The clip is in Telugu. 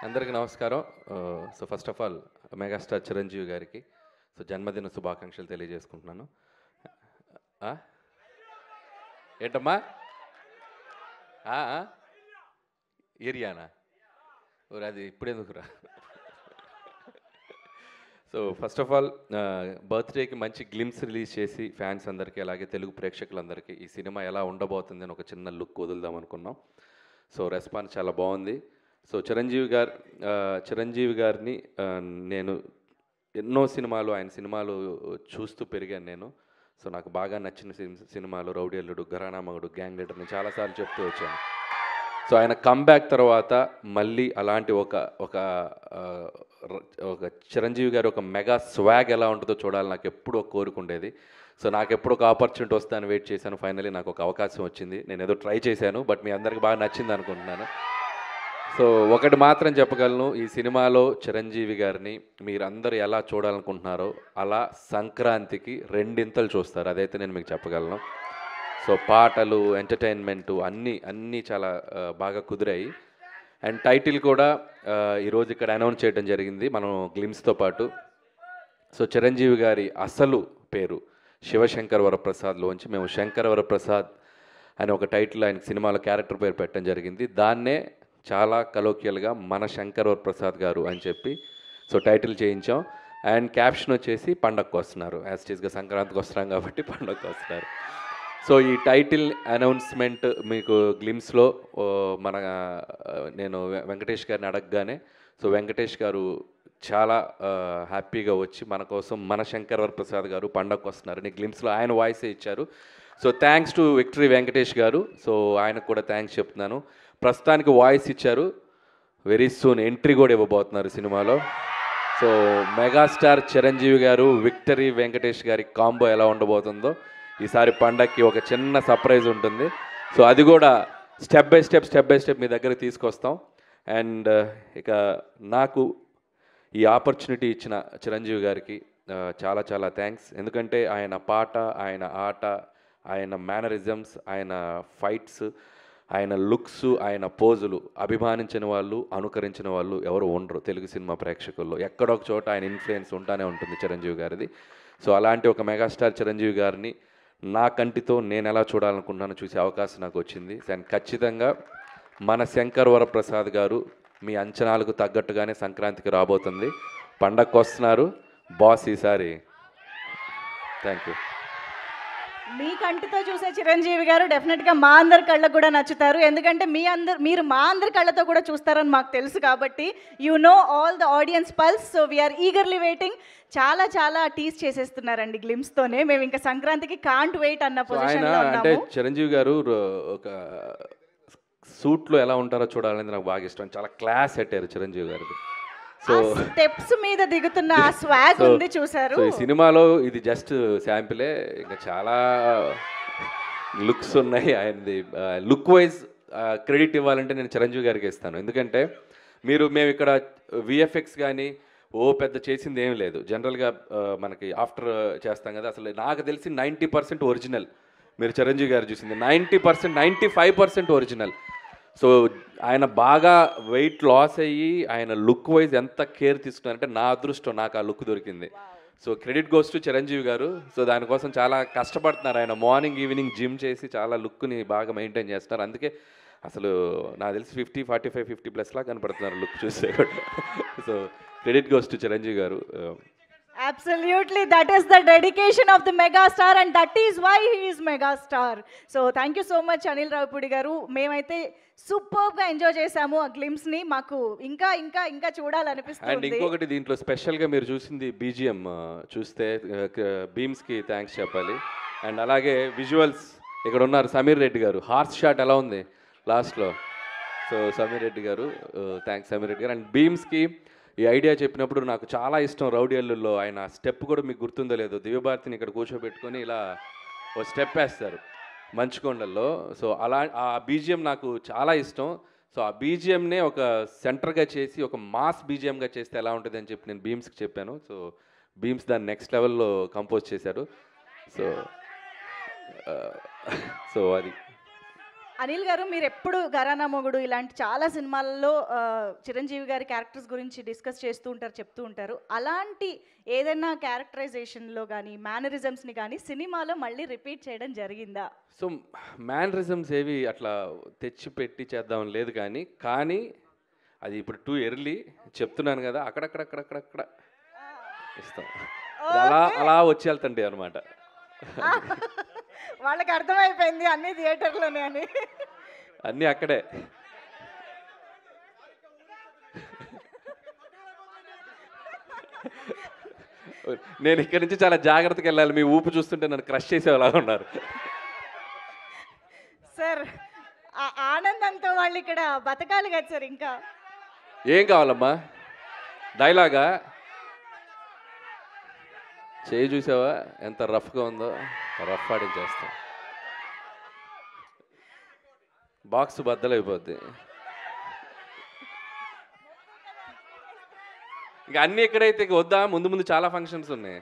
అందరికీ నమస్కారం. So first of all megastar Chiranjeevi గారికి జన్మదిన శుభాకాంక్షలు తెలియజేసుకుంటున్నాను. ఆ? ఏంటమ్మా? ఆ, ఆ? ఏరియానా? ఓరి అది ఇప్పుడెందుకురా? సో ఫస్ట్ ఆఫ్ ఆల్ బర్త్డేకి మంచి గ్లిమ్స్ రిలీజ్ చేసి ఫ్యాన్స్ అందరికీ అలాగే తెలుగు ప్రేక్షకులందరికీ ఈ సినిమా ఎలా ఉండబోతుంది అని ఒక చిన్న లుక్ వదులుదాం అనుకున్నాం. సో రెస్పాన్స్ చాలా బాగుంది. సో చిరంజీవి గారిని నేను ఎన్నో సినిమాలు ఆయన సినిమాలు చూస్తూ పెరిగాను నేను. సో నాకు బాగా నచ్చిన సినిమాలు రౌడీ అల్లుడు, ఘరానా మగుడు, గ్యాంగ్ లీడర్ నేను చాలాసార్లు చెప్తూ వచ్చాను. సో ఆయన కమ్బ్యాక్ తర్వాత మళ్ళీ అలాంటి ఒక ఒక ఆ, ఒక చిరంజీవి గారి ఒక మెగా స్వాగ్ ఎలా ఉంటుందో చూడాలి నాకు ఎప్పుడూ ఒక కోరిక ఉండేది. సో నాకు ఎప్పుడు ఒక ఆపర్చునిటీ వస్తాను వెయిట్ చేశాను. ఫైనలీ నాకు ఒక అవకాశం వచ్చింది. నేను ఏదో ట్రై చేశాను, బట్ మీ అందరికి బాగా నచ్చింది అనుకుంటున్నాను. సో ఒకటి మాత్రం చెప్పగలను, ఈ సినిమాలో చిరంజీవి గారిని మీరందరూ ఎలా చూడాలనుకుంటున్నారో అలా సంక్రాంతికి రెండింతలు చూస్తారు, అదైతే నేను మీకు చెప్పగలను. సో పాటలు, ఎంటర్టైన్మెంటు అన్నీ చాలా బాగా కుదిరాయి. అండ్ టైటిల్ కూడా ఈరోజు ఇక్కడ అనౌన్స్ చేయడం జరిగింది మనం గ్లిమ్స్తో పాటు. సో చిరంజీవి గారి అసలు పేరు శివశంకర్ వరప్రసాద్లోంచి మేము శంకర్ వరప్రసాద్ అని ఒక టైటిల్ ఆయన సినిమాలో క్యారెక్టర్ పేరు పెట్టడం జరిగింది. దాన్నే చాలా కలోకియల్గా మన శంకర్ వరప్రసాద్ గారు అని చెప్పి సో టైటిల్ చేయించాం. అండ్ క్యాప్షన్ వచ్చేసి పండగకు వస్తున్నారు, యాజ్ టీజ్గా సంక్రాంతికి వస్తున్నాం కాబట్టి పండగకు వస్తున్నారు. సో ఈ టైటిల్ అనౌన్స్మెంట్ మీకు గ్లిమ్స్లో మన నేను వెంకటేష్ గారిని అడగగానే సో వెంకటేష్ గారు చాలా హ్యాపీగా వచ్చి మన కోసం మన శంకర్ వరప్రసాద్ గారు పండగకు వస్తున్నారని గ్లిమ్స్లో ఆయన వాయిసే ఇచ్చారు. So thanks to victory Venkatesh గారు. సో ఆయనకు కూడా థ్యాంక్స్ చెప్తున్నాను. ప్రస్తుతానికి వాయిస్ ఇచ్చారు, వెరీ సూన్ ఎంట్రీ కూడా ఇవ్వబోతున్నారు సినిమాలో. సో మెగాస్టార్ చిరంజీవి గారు విక్టరీ వెంకటేష్ గారి కాంబో ఎలా ఉండబోతుందో ఈసారి పండగకి ఒక చిన్న సర్ప్రైజ్ ఉంటుంది. సో అది కూడా స్టెప్ బై స్టెప్ మీ దగ్గరికి తీసుకొస్తాం. అండ్ ఇక నాకు ఈ ఆపర్చునిటీ ఇచ్చిన చిరంజీవి గారికి చాలా చాలా థ్యాంక్స్. ఎందుకంటే ఆయన పాట, ఆయన ఆట, ఆయన మేనరిజమ్స్, ఆయన ఫైట్స్, ఆయన లుక్స్, ఆయన పోజులు అభిమానించిన వాళ్ళు, అనుకరించిన వాళ్ళు ఎవరు ఉండరు తెలుగు సినిమా ప్రేక్షకుల్లో. ఎక్కడొక చోట ఆయన ఇన్ఫ్లుయెన్స్ ఉంటానే ఉంటుంది చిరంజీవి గారిది. సో అలాంటి ఒక మెగాస్టార్ చిరంజీవి గారిని నా కంటితో నేను ఎలా చూడాలనుకున్నానో చూసే అవకాశం నాకు వచ్చింది. అండ్ ఖచ్చితంగా మన శంకర్ వరప్రసాద్ గారు మీ అంచనాలకు తగ్గట్టుగానే సంక్రాంతికి రాబోతుంది. పండగకు వస్తున్నారు బాస్ ఈసారి. Thank you. మీ కంటితో చూసే చిరంజీవి గారు డెఫినెట్గా మా అందరి కళ్ళకు కూడా నచ్చుతారు. ఎందుకంటే మీరు మా అందరి కళ్ళతో కూడా చూస్తారని మాకు తెలుసు కాబట్టి you know all the audience pulse. So we're eagerly waiting. చాలా చాలా టీస్ చేసేస్తున్నారండి గ్లిమ్స్తోనే. మేము ఇంకా సంక్రాంతికి కాంట్ వెయిట్ అన్న పొజిషన్లో అంటే ఉన్నాము. చిరంజీవి గారు ఒక సూట్లో ఎలా ఉంటారో చూడాలనేది నాకు బాగా ఇష్టం. చాలా క్లాస్ పెట్టారు చిరంజీవి గారికి. సో స్టెప్స్ మీద దిగుతున్న ఆ స్వాగ్ ఉంది చూసారు. ఈ సినిమాలో ఇది జస్ట్ శాంపిలే, ఇంకా చాలా లుక్స్ ఉన్నాయి ఆయనది. లుక్ వైజ్ క్రెడిట్ ఇవ్వాలంటే నేను చిరంజీవి గారికి ఇస్తాను. ఎందుకంటే మేము ఇక్కడ విఎఫ్ఎక్స్ కానీ పెద్ద చేసింది ఏం లేదు. జనరల్గా మనకి ఆఫ్టర్ చేస్తాం కదా, అసలు నాకు తెలిసి 90% ఒరిజినల్. మీరు చిరంజీవి గారు చూసింది 90%, 95% ఒరిజినల్. సో ఆయన బాగా వెయిట్ లాస్ అయ్యి ఆయన లుక్ వైజ్ ఎంత కేర్ తీసుకున్నారంటే నా అదృష్టం, నాకు ఆ లుక్ దొరికింది. So credit goes to Chiranjeevi గారు. సో దానికోసం చాలా కష్టపడుతున్నారు ఆయన. మార్నింగ్ ఈవినింగ్ జిమ్ చేసి చాలా లుక్ని బాగా మెయింటైన్ చేస్తున్నారు. అందుకే అసలు నాకు తెలిసి 50, 45, 50+ లా కనపడుతున్నారు లుక్ చూస్తే కూడా. So credit goes to Chiranjeevi గారు. Absolutely, that is the dedication of the megastar and that is why he is megastar. So thank you so much Anil Ravapudi garu. మేమైతే సూపర్గా ఎంజాయ్ చేసాము ఆ గ్లిమ్స్ని. మాకు ఇంకా ఇంకా ఇంకా చూడాలనిపిస్తుంది. అండ్ ఇంకొకటి దీంట్లో స్పెషల్గా మీరు చూసింది బీజిఎం చూస్తే బీమ్స్కి థ్యాంక్స్ చెప్పాలి. అండ్ అలాగే విజువల్స్ ఇక్కడ ఉన్నారు సమీర్ రెడ్డి గారు. హార్స్ షాట్ ఎలా ఉంది లాస్ట్లో. సో సమీర్ రెడ్డి గారు థ్యాంక్స్ సమీర్ రెడ్డి గారు. అండ్ బీమ్స్కి ఈ ఐడియా చెప్పినప్పుడు నాకు చాలా ఇష్టం. రౌడీ అల్లుల్లో ఆయన స్టెప్ కూడా మీకు గుర్తుందో లేదో, దివ్యభారతిని ఇక్కడ కూర్చోబెట్టుకొని ఇలా ఓ స్టెప్ వేస్తారు మంచుకొండల్లో. సో అలా ఆ బీజిఎం నాకు చాలా ఇష్టం. సో ఆ బీజిఎంనే ఒక సెంటర్గా చేసి ఒక మాస్ బీజిఎంగా చేస్తే ఎలా ఉంటుంది అని చెప్పి నేను బీమ్స్కి చెప్పాను. సో బీమ్స్ దాన్ని నెక్స్ట్ లెవెల్లో కంపోజ్ చేశారు. సో సో అది అనిల్ గారు మీరు ఎప్పుడు ఘరానా మొగుడు ఇలాంటి చాలా సినిమాల్లో చిరంజీవి గారి క్యారెక్టర్స్ గురించి డిస్కస్ చేస్తూ ఉంటారు, చెప్తూ ఉంటారు. అలాంటి ఏదైనా క్యారెక్టరైజేషన్లో కానీ మేనరిజమ్స్ని కానీ సినిమాలో మళ్ళీ రిపీట్ చేయడం జరిగిందా? సో మ్యానరిజమ్స్ ఏవి అట్లా తెచ్చి పెట్టి చేద్దాం లేదు, కానీ అది ఇప్పుడు టూ ఎర్లీ చెప్తున్నాను కదా, అక్కడక్కడక్కడక్కడక్కడ ఇస్తాం. అలా అలా వచ్చి వెళ్తండి అనమాట. వాళ్ళకి అర్థమైపోయింది అన్ని థియేటర్లోనే అని. అన్నీ అక్కడే. నేను ఇక్కడి నుంచి చాలా జాగ్రత్తగా వెళ్ళాలి, మీ ఊపు చూస్తుంటే నన్ను క్రష్ చేసేలా ఉన్నారు. సార్ ఆనందంతో వాళ్ళు ఇక్కడ బతకాలి కదా సార్. ఇంకా ఏం కావాలమ్మా? డైలాగా? చేయి చూసావా ఎంత రఫ్గా ఉందో? రఫ్ ఆడించేస్తాం, బాక్స్ బద్దలైపోద్ది. ఇక అన్నీ ఎక్కడైతే వద్దా, ముందు ముందు చాలా ఫంక్షన్స్ ఉన్నాయి.